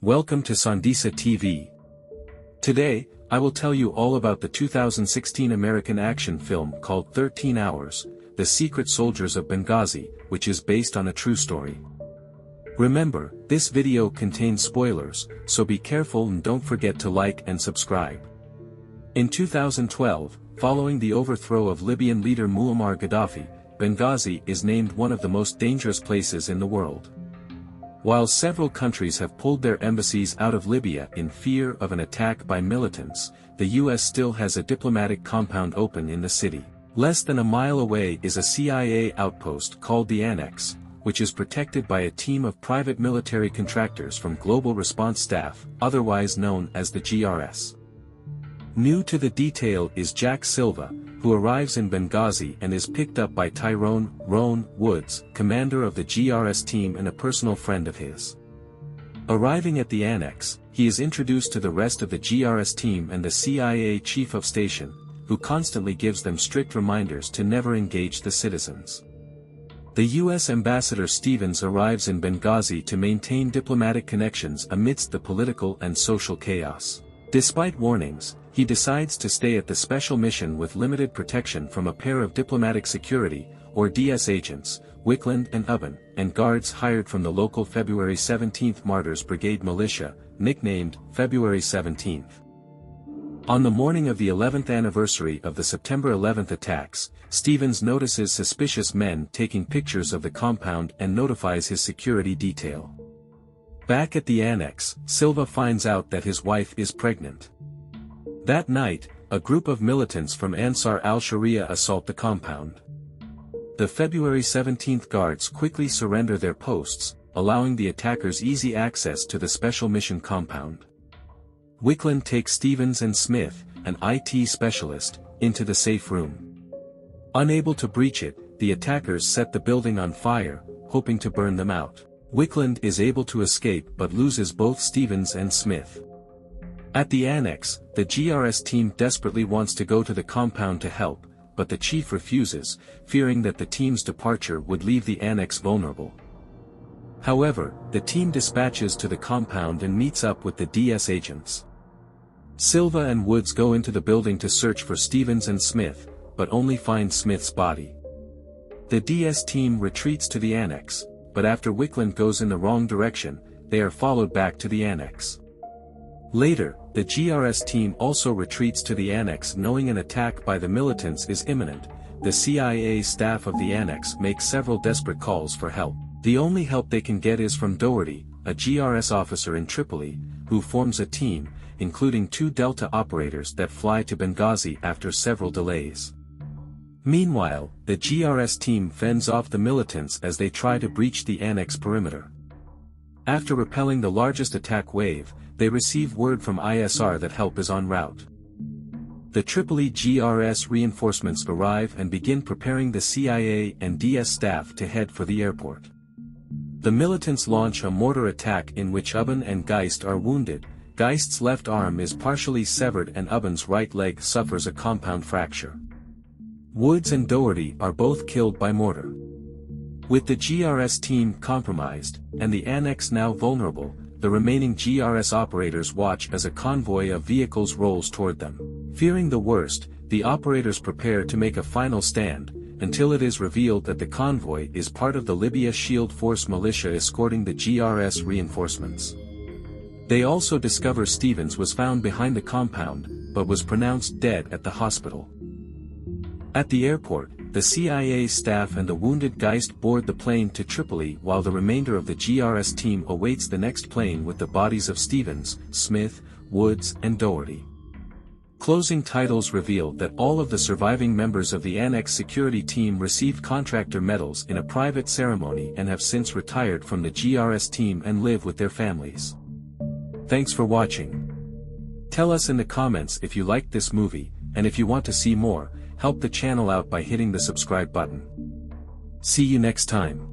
Welcome to Sandisa TV. Today, I will tell you all about the 2016 American action film called 13 Hours, The Secret Soldiers of Benghazi, which is based on a true story. Remember, this video contains spoilers, so be careful and don't forget to like and subscribe. In 2012, following the overthrow of Libyan leader Muammar Gaddafi, Benghazi is named one of the most dangerous places in the world. While several countries have pulled their embassies out of Libya in fear of an attack by militants, the US still has a diplomatic compound open in the city. Less than a mile away is a CIA outpost called the Annex, which is protected by a team of private military contractors from Global Response Staff, otherwise known as the GRS. New to the detail is Jack Silva, who arrives in Benghazi and is picked up by Tyrone Woods, commander of the GRS team and a personal friend of his. Arriving at the Annex, he is introduced to the rest of the GRS team and the CIA chief of station, who constantly gives them strict reminders to never engage the citizens. The US Ambassador Stevens arrives in Benghazi to maintain diplomatic connections amidst the political and social chaos. Despite warnings, he decides to stay at the special mission with limited protection from a pair of diplomatic security, or DS agents, Wickland and Ubben, and guards hired from the local February 17th Martyrs Brigade militia, nicknamed February 17th. On the morning of the 11th anniversary of the September 11th attacks, Stevens notices suspicious men taking pictures of the compound and notifies his security detail. Back at the Annex, Silva finds out that his wife is pregnant. That night, a group of militants from Ansar al-Sharia assault the compound. The February 17th guards quickly surrender their posts, allowing the attackers easy access to the special mission compound. Wickland takes Stevens and Smith, an IT specialist, into the safe room. Unable to breach it, the attackers set the building on fire, hoping to burn them out. Wickland is able to escape but loses both Stevens and Smith. At the Annex, the GRS team desperately wants to go to the compound to help, but the chief refuses, fearing that the team's departure would leave the Annex vulnerable. However, the team dispatches to the compound and meets up with the DS agents. Silva and Woods go into the building to search for Stevens and Smith, but only find Smith's body. The DS team retreats to the Annex, but after Wickland goes in the wrong direction, they are followed back to the Annex. Later, the GRS team also retreats to the Annex knowing an attack by the militants is imminent. The CIA staff of the Annex make several desperate calls for help. The only help they can get is from Doherty, a GRS officer in Tripoli, who forms a team, including 2 Delta operators that fly to Benghazi after several delays. Meanwhile, the GRS team fends off the militants as they try to breach the Annex perimeter. After repelling the largest attack wave, they receive word from ISR that help is en route. The Tripoli GRS reinforcements arrive and begin preparing the CIA and DS staff to head for the airport. The militants launch a mortar attack in which Ubben and Geist are wounded. Geist's left arm is partially severed and Ubben's right leg suffers a compound fracture. Woods and Doherty are both killed by mortar. With the GRS team compromised, and the Annex now vulnerable, the remaining GRS operators watch as a convoy of vehicles rolls toward them. Fearing the worst, the operators prepare to make a final stand, until it is revealed that the convoy is part of the Libya Shield Force militia escorting the GRS reinforcements. They also discover Stevens was found behind the compound, but was pronounced dead at the hospital. At the airport, the CIA staff and the wounded Geist board the plane to Tripoli while the remainder of the GRS team awaits the next plane with the bodies of Stevens, Smith, Woods and Doherty. Closing titles reveal that all of the surviving members of the Annex security team received contractor medals in a private ceremony and have since retired from the GRS team and live with their families. Thanks for watching. Tell us in the comments if you liked this movie, and if you want to see more, help the channel out by hitting the subscribe button. See you next time.